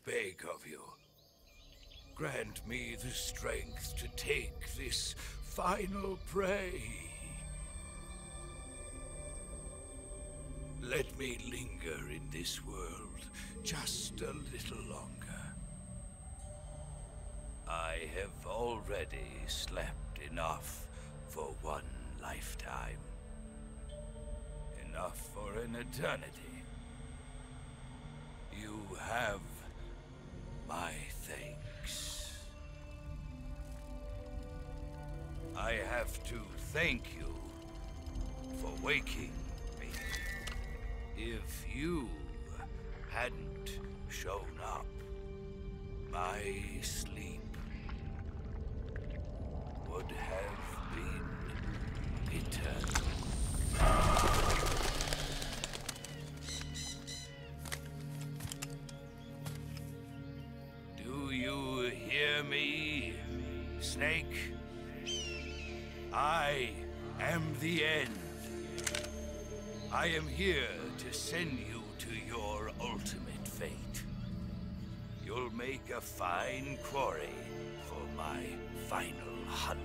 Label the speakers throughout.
Speaker 1: beg of you. Grant me the strength to take this final prey. Let me linger in this world just a little longer. I have already slept enough for one lifetime. Enough for an eternity. You have my thanks. I have to thank you for waking me. If you hadn't shown up, my sleep would have been eternal. Do you hear me, Snake? I am the end. I am here to send you to your ultimate fate. You'll make a fine quarry for my final hunt.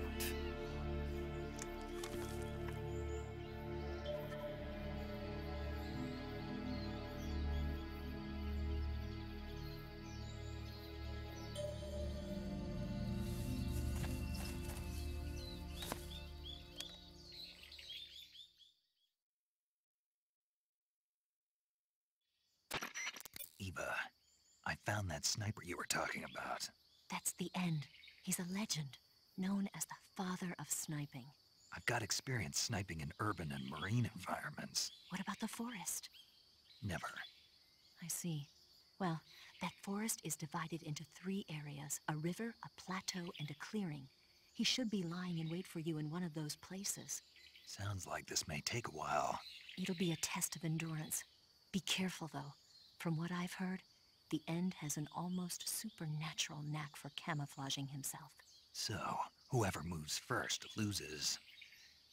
Speaker 2: Eva, I found that sniper you were talking about.
Speaker 3: That's the end. He's a legend, known as the father of sniping.
Speaker 2: I've got experience sniping in urban and marine environments.
Speaker 3: What about the forest?
Speaker 2: Never.
Speaker 3: I see. Well, that forest is divided into 3 areas, a river, a plateau, and a clearing. He should be lying in wait for you in one of those places.
Speaker 2: Sounds like this may take a while.
Speaker 3: It'll be a test of endurance. Be careful, though. From what I've heard, the End has an almost supernatural knack for camouflaging himself.
Speaker 2: So, whoever moves first loses.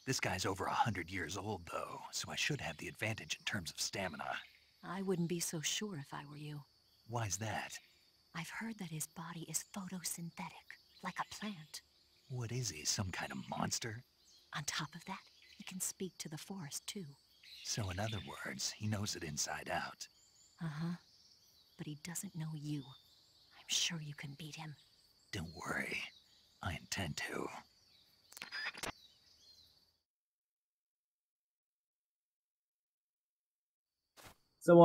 Speaker 2: This guy's over 100 years old, though, so I should have the advantage in terms of stamina.
Speaker 3: I wouldn't be so sure if I were you.
Speaker 2: Why's that?
Speaker 3: I've heard that his body is photosynthetic, like a plant.
Speaker 2: What is he, some kind of monster?
Speaker 3: On top of that, he can speak to the forest, too.
Speaker 2: So in other words, he knows it inside out.
Speaker 3: Uh-huh. But he doesn't know you. I'm sure you can beat him.
Speaker 2: Don't worry. I intend to.
Speaker 4: So,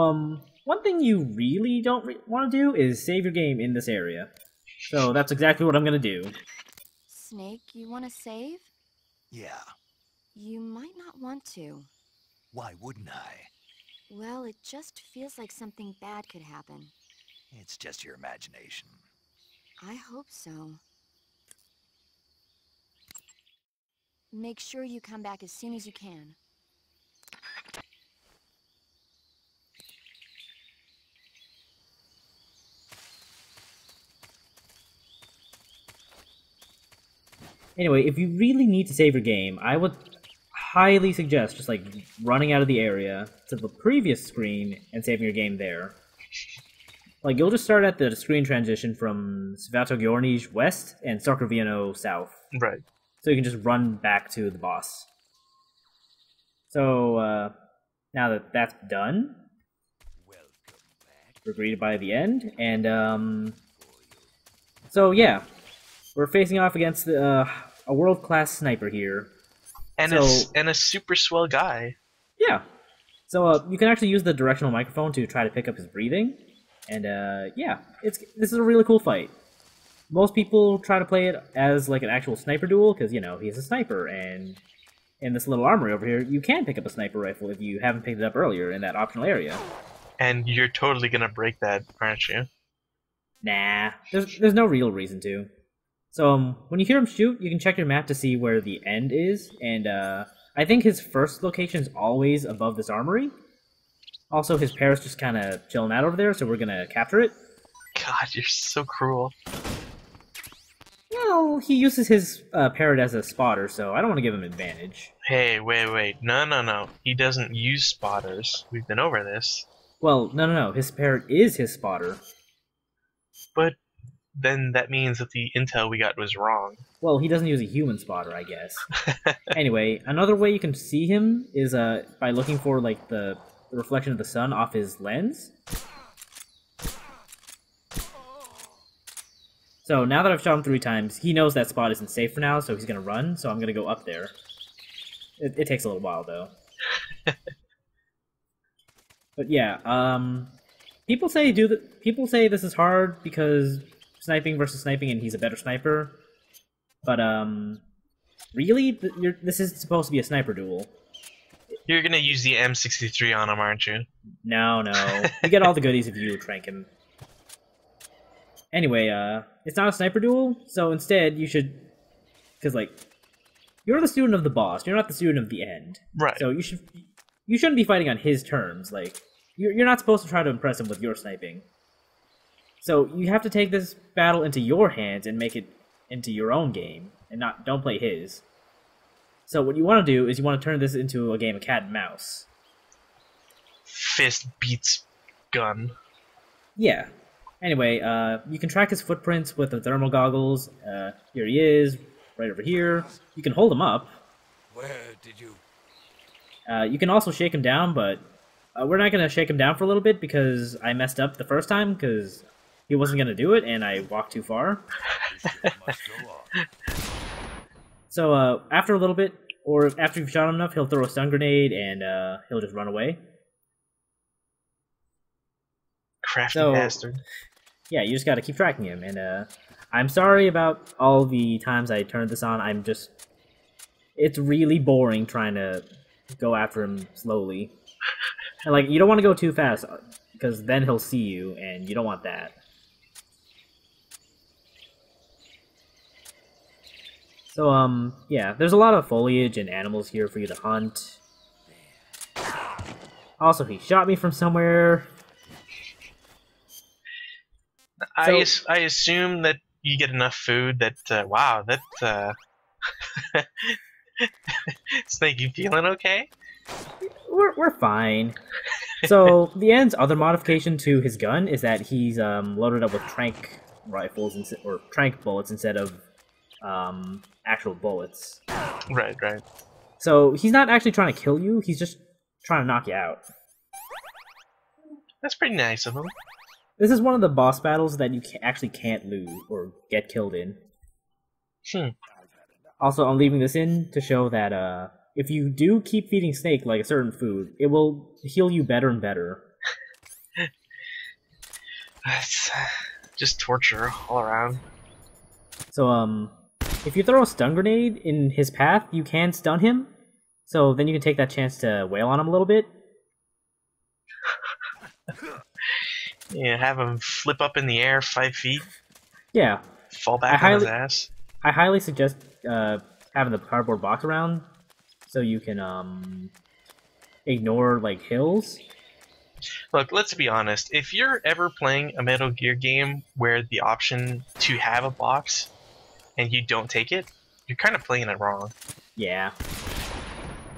Speaker 4: one thing you really don't want to do is save your game in this area. So that's exactly what I'm gonna do.
Speaker 5: Snake, you want to save?
Speaker 2: Yeah.
Speaker 5: You might not want to.
Speaker 2: Why wouldn't I?
Speaker 5: Well, it just feels like something bad could happen.
Speaker 2: It's just your imagination.
Speaker 5: I hope so. Make sure you come back as soon as you can.
Speaker 4: Anyway, if you really need to save your game, I would highly suggest just like running out of the area to the previous screen and saving your game there. Like, you'll just start at the screen transition from Svatogornij west and Sarkoviano south.
Speaker 6: Right.
Speaker 4: So you can just run back to the boss. So, now that that's done, we're greeted by the end, and, so yeah, we're facing off against a world-class sniper here.
Speaker 6: And, a super swell guy.
Speaker 4: Yeah. So, you can actually use the directional microphone to try to pick up his breathing. And, yeah, this is a really cool fight. Most people try to play it as, like, an actual sniper duel, because, you know, he's a sniper, and in this little armory over here, you can pick up a sniper rifle if you haven't picked it up earlier in that optional area.
Speaker 6: And you're totally gonna break that, aren't you?
Speaker 4: Nah, there's no real reason to. So, when you hear him shoot, you can check your map to see where the end is, and, I think his first location's always above this armory. Also, his parrot's just kind of chilling out over there, so we're gonna capture it.
Speaker 6: God, you're so cruel.
Speaker 4: Well, he uses his parrot as a spotter, so I don't want to give him advantage.
Speaker 6: Hey, wait. No. He doesn't use spotters. We've been over this.
Speaker 4: Well, no. His parrot is his spotter.
Speaker 6: But then that means that the intel we got was wrong.
Speaker 4: Well, he doesn't use a human spotter, I guess. Anyway, another way you can see him is by looking for like the reflection of the sun off his lens. So now that I've shot him 3 times, he knows that spot isn't safe for now, so he's gonna run. So I'm gonna go up there. It takes a little while though. But yeah, people say this is hard because sniping versus sniping, and he's a better sniper. But really, this is supposed to be a sniper duel.
Speaker 6: You're gonna use the M63 on him, aren't you?
Speaker 4: No. You get all the goodies if you trank him. Anyway, it's not a sniper duel, so instead you should, because like, you're the student of the boss. You're not the student of the end.
Speaker 6: Right.
Speaker 4: So you shouldn't be fighting on his terms. Like, you're not supposed to try to impress him with your sniping. So you have to take this battle into your hands and make it into your own game, and don't play his. So what you want to do is you want to turn this into a game of cat and mouse.
Speaker 6: Fist beats gun.
Speaker 4: Yeah. Anyway, you can track his footprints with the thermal goggles. Here he is, right over here. You can hold him up.
Speaker 1: Where did you...
Speaker 4: You can also shake him down, but we're not going to shake him down for a little bit because I messed up the first time because he wasn't going to do it and I walked too far. So after a little bit, or after you've shot him enough, he'll throw a stun grenade and he'll just run away.
Speaker 6: Crafty
Speaker 4: So,
Speaker 6: bastard.
Speaker 4: Yeah, you just gotta keep tracking him, and I'm sorry about all the times I turned this on. It's really boring trying to go after him slowly. And like, you don't want to go too fast, because then he'll see you, and you don't want that. So, yeah, there's a lot of foliage and animals here for you to hunt. Also, he shot me from somewhere.
Speaker 6: I assume that you get enough food that, wow, that, Snake, you feeling okay?
Speaker 4: We're fine. So, the end's other modification to his gun is that he's loaded up with trank rifles, or trank bullets instead of actual bullets.
Speaker 6: Right.
Speaker 4: So, he's not actually trying to kill you, he's just trying to knock you out.
Speaker 6: That's pretty nice of him.
Speaker 4: This is one of the boss battles that you actually can't lose or get killed in. Also, I'm leaving this in to show that if you do keep feeding Snake like a certain food, it will heal you better and better.
Speaker 6: That's just torture all around.
Speaker 4: So, if you throw a stun grenade in his path, you can stun him. So then you can take that chance to wail on him a little bit.
Speaker 6: Yeah, have him flip up in the air 5 feet.
Speaker 4: Yeah.
Speaker 6: Fall back on his ass.
Speaker 4: I highly suggest having the cardboard box around so you can ignore like hills.
Speaker 6: Look, let's be honest. If you're ever playing a Metal Gear game where the option to have a box and you don't take it, you're kind of playing it wrong.
Speaker 4: Yeah.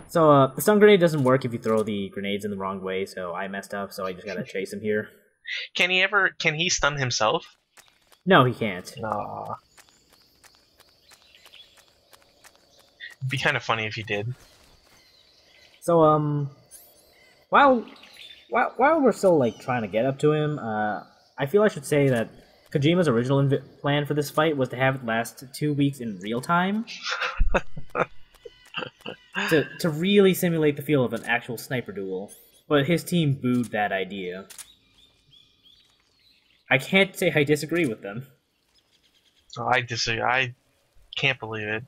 Speaker 4: So the stun grenade doesn't work if you throw the grenades in the wrong way, so I messed up, so I just gotta chase him here.
Speaker 6: Can he stun himself?
Speaker 4: No, he can't.
Speaker 6: Aww. It'd be kind of funny if he did.
Speaker 4: So, while we're still, like, trying to get up to him, I feel I should say that Kojima's original plan for this fight was to have it last 2 weeks in real time. to really simulate the feel of an actual sniper duel. But his team booed that idea. I can't say I disagree with them.
Speaker 6: Oh, I disagree. I can't believe it.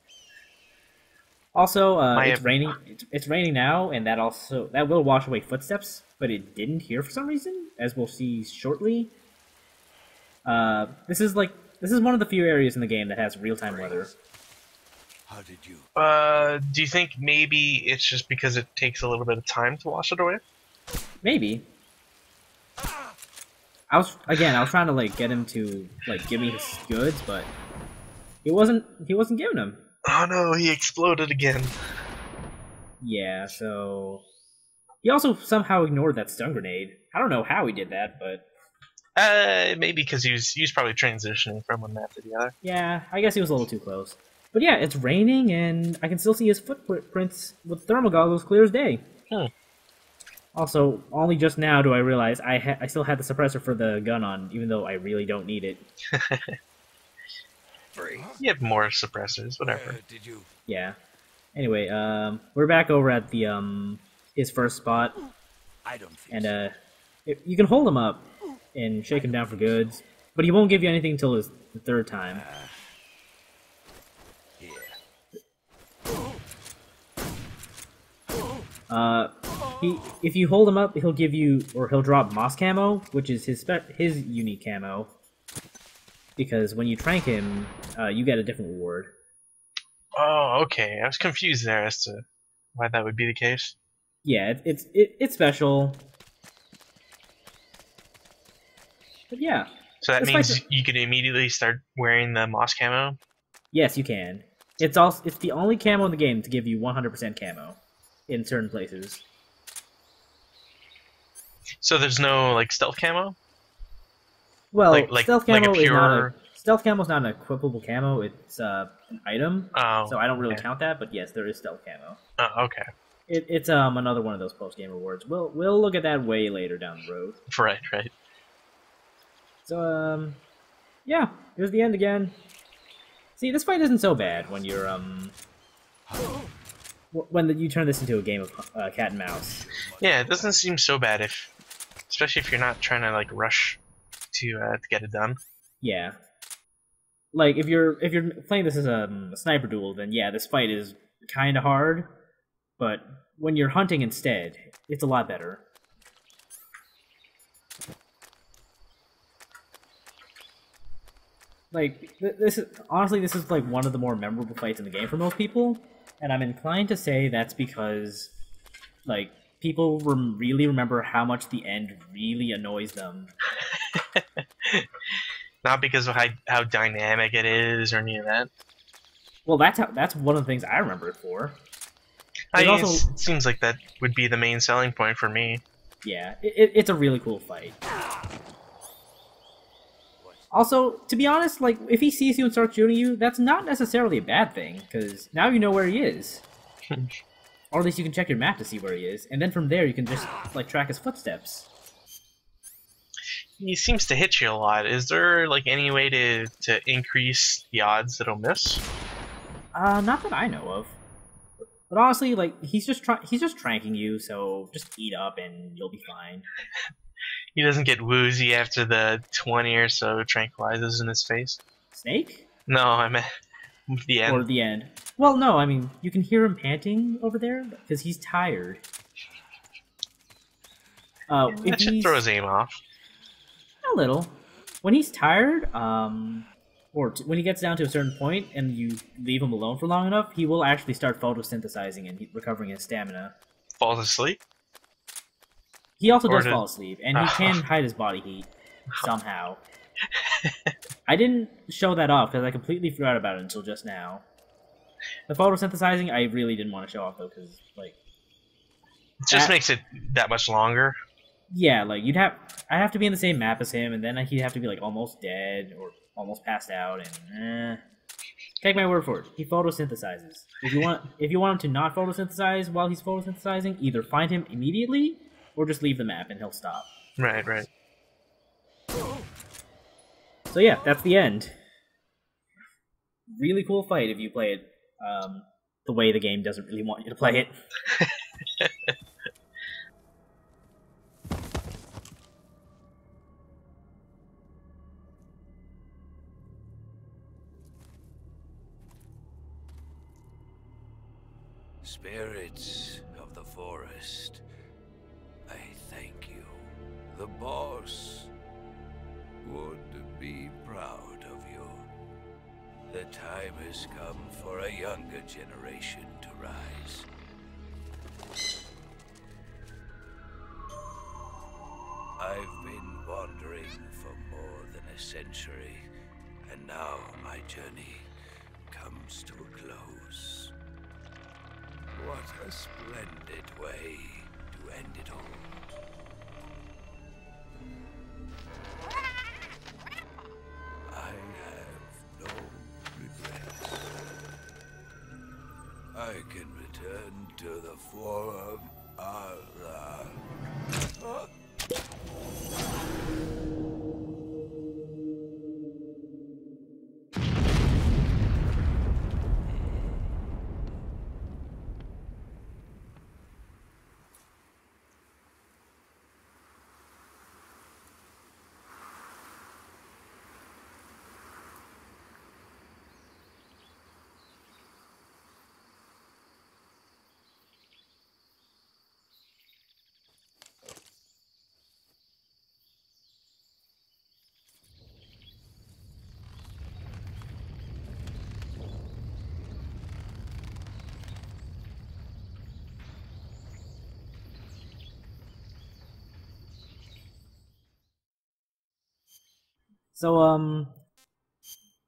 Speaker 4: Also, it's raining. It's raining now, and that will wash away footsteps. But it didn't here for some reason, as we'll see shortly. This is one of the few areas in the game that has real-time weather.
Speaker 1: How did you...
Speaker 6: Do you think maybe it's just because it takes a little bit of time to wash it away?
Speaker 4: Maybe. I was trying to like get him to like give me his goods, but he wasn't giving them.
Speaker 6: Oh no, he exploded again.
Speaker 4: Yeah, so he also somehow ignored that stun grenade. I don't know how he did that, but
Speaker 6: Maybe because he was probably transitioning from one map to the other.
Speaker 4: Yeah, I guess he was a little too close. But yeah, it's raining, and I can still see his footprints with thermal goggles clear as day.
Speaker 6: Hmm.
Speaker 4: Also, only just now do I realize I still had the suppressor for the gun on, even though I really don't need it.
Speaker 6: You have more suppressors, whatever.
Speaker 1: Did you?
Speaker 4: Yeah. Anyway, we're back over at the his first spot,
Speaker 1: I don't think
Speaker 4: and
Speaker 1: so.
Speaker 4: you can hold him up and shake him down for goods, but he won't give you anything until the third time. If you hold him up, he'll give you, or he'll drop moss camo, which is his unique camo. Because when you trank him, you get a different reward.
Speaker 6: Oh, okay. I was confused there as to why that would be the case.
Speaker 4: Yeah, it's special. But yeah.
Speaker 6: So that
Speaker 4: this
Speaker 6: means
Speaker 4: fight's-
Speaker 6: you can immediately start wearing the moss camo?
Speaker 4: Yes, you can. It's the only camo in the game to give you 100% camo in certain places.
Speaker 6: So there's no like stealth camo?
Speaker 4: Well,
Speaker 6: Like
Speaker 4: stealth
Speaker 6: a
Speaker 4: camo is not
Speaker 6: pure-
Speaker 4: stealth camo is not an equipable camo. It's an item,
Speaker 6: Oh,
Speaker 4: so I don't really
Speaker 6: okay.
Speaker 4: count that. But yes, there is stealth camo.
Speaker 6: Oh, okay.
Speaker 4: It's another one of those post game rewards. We'll look at that way later down the road.
Speaker 6: Right, right.
Speaker 4: So yeah, here's the end again. See, this fight isn't so bad when you're when you turn this into a game of cat and mouse.
Speaker 6: Yeah, it doesn't seem so bad especially if you're not trying to like rush to get it done.
Speaker 4: Yeah, like if you're playing this as a sniper duel, then yeah, this fight is kind of hard. But when you're hunting instead, it's a lot better. Like, this is like one of the more memorable fights in the game for most people, and I'm inclined to say that's because, like, people really remember how much the end really annoys them.
Speaker 6: Not because of how dynamic it is or any of that.
Speaker 4: Well, that's one of the things I remember it for.
Speaker 6: I
Speaker 4: There's
Speaker 6: mean,
Speaker 4: also-
Speaker 6: it seems like that would be the main selling point for me.
Speaker 4: Yeah, it's a really cool fight. Also, to be honest, like, if he sees you and starts shooting you, that's not necessarily a bad thing, because now you know where he is. Or at least you can check your map to see where he is, and then from there you can just, like, track his footsteps.
Speaker 6: He seems to hit you a lot. Is there like any way to increase the odds that he'll miss?
Speaker 4: Not that I know of. But honestly, like, he's just tranking you, so just eat up and you'll be fine.
Speaker 6: He doesn't get woozy after the 20 or so tranquilizers in his face.
Speaker 4: Snake?
Speaker 6: No, I meant the end.
Speaker 4: Or the end. Well, no, I mean, you can hear him panting over there, because he's tired.
Speaker 6: That should throw his aim off.
Speaker 4: A little. When he's tired, when he gets down to a certain point and you leave him alone for long enough, he will actually start photosynthesizing and recovering his stamina.
Speaker 6: Falls asleep?
Speaker 4: He also
Speaker 6: Or
Speaker 4: does
Speaker 6: did-
Speaker 4: fall asleep, and he can hide his body heat somehow. I didn't show that off because I completely forgot about it until just now. The photosynthesizing, I really didn't want to show off though, because like,
Speaker 6: It just
Speaker 4: That-
Speaker 6: makes it that much longer.
Speaker 4: yeah, like I have to be in the same map as him, and then he'd have to be like almost dead or almost passed out, and take my word for it, he photosynthesizes. If you want him to not photosynthesize while he's photosynthesizing, either find him immediately or just leave the map and he'll stop.
Speaker 6: Right, right.
Speaker 4: So yeah, that's the end. Really cool fight if you play it the way the game doesn't really want you to play it.
Speaker 1: Spirits of the forest, I thank you. The boss would be proud of you. The time has come for a younger generation to rise. I've been wandering for more than a century, and now my journey comes to a close. What a splendid way to end it all. I can return to the Forum.
Speaker 4: So,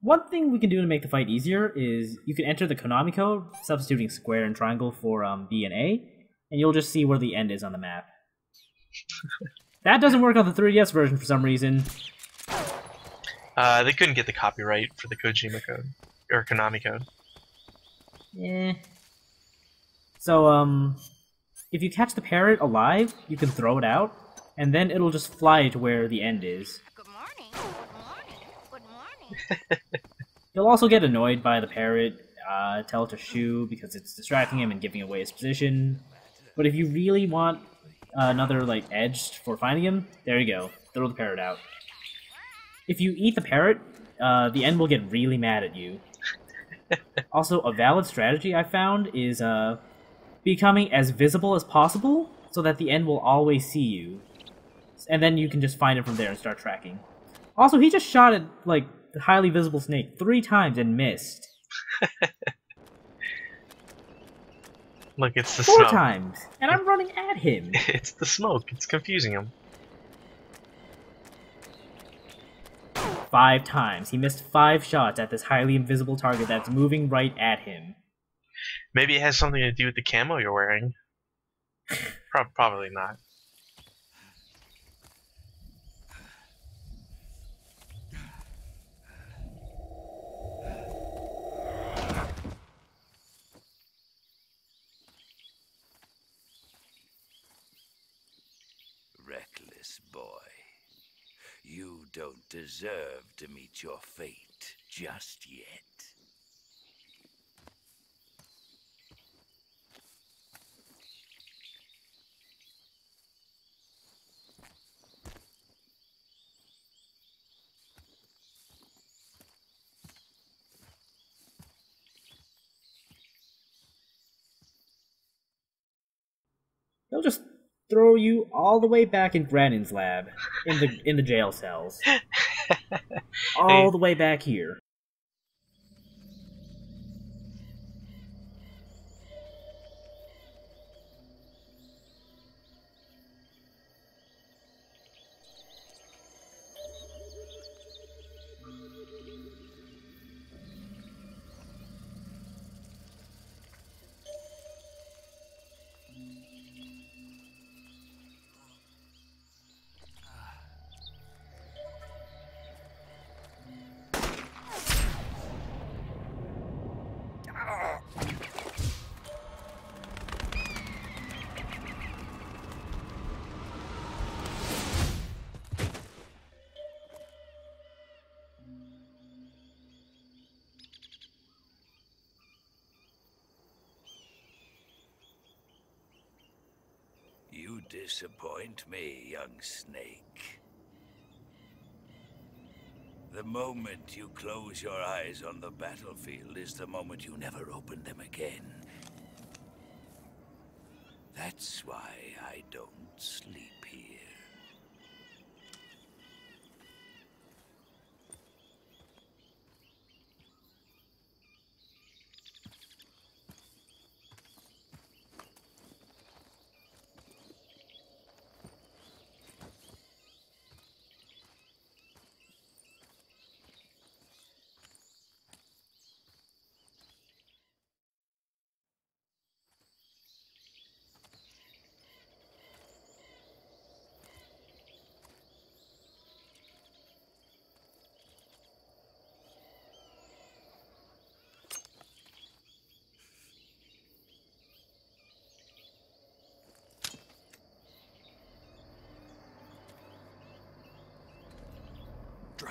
Speaker 4: one thing we can do to make the fight easier is you can enter the Konami code, substituting square and triangle for B and A, and you'll just see where the end is on the map. That doesn't work on the 3DS version for some reason.
Speaker 6: They couldn't get the copyright for the Kojima code or Konami code.
Speaker 4: Eh. So, if you catch the parrot alive, you can throw it out, and then it'll just fly to where the end is.
Speaker 5: Good morning. Good morning. Good morning.
Speaker 4: He'll also get annoyed by the parrot, tell it to shoo because it's distracting him and giving away his position. But if you really want another like edge for finding him, there you go. Throw the parrot out. If you eat the parrot, the end will get really mad at you. Also, a valid strategy I found is becoming as visible as possible so that the end will always see you. And then you can just find it from there and start tracking. Also, he just shot at, like, the highly visible snake 3 times and missed.
Speaker 6: Look, it's the
Speaker 4: 4
Speaker 6: smoke.
Speaker 4: times! And I'm running at him!
Speaker 6: It's the smoke. It's confusing him.
Speaker 4: 5 times. He missed 5 shots at this highly invisible target that's moving right at him.
Speaker 6: Maybe it has something to do with the camo you're wearing. Probably not.
Speaker 1: Reckless boy. You don't deserve to meet your fate just yet.
Speaker 4: He'll just throw you all the way back in Granin's lab, in the jail cells. All the way back here.
Speaker 1: You disappoint me, young snake. The moment you close your eyes on the battlefield is the moment you never open them again. That's why I don't sleep here.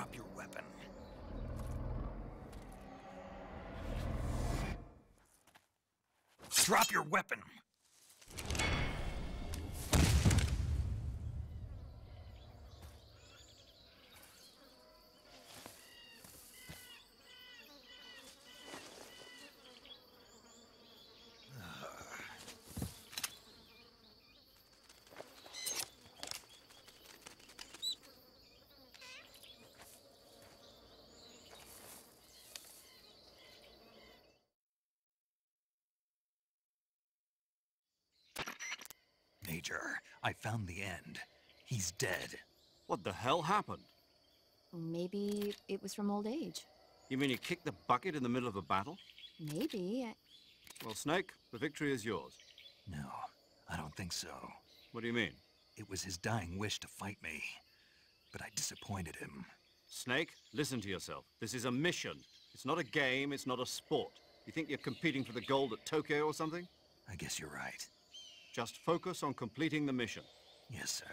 Speaker 2: Drop your weapon. Drop your weapon! Major, I found the end. He's dead.
Speaker 7: What the hell happened?
Speaker 5: Maybe it was from old age.
Speaker 7: You mean you kicked the bucket in the middle of a battle?
Speaker 5: Maybe.
Speaker 7: Well, Snake, the victory is yours.
Speaker 2: No, I don't think so.
Speaker 7: What do you mean?
Speaker 2: It was his dying wish to fight me, but I disappointed him.
Speaker 7: Snake, listen to yourself. This is a mission. It's not a game, it's not a sport. You think you're competing for the gold at Tokyo or something?
Speaker 2: I guess you're right.
Speaker 7: Just focus on completing the mission.
Speaker 2: Yes, sir.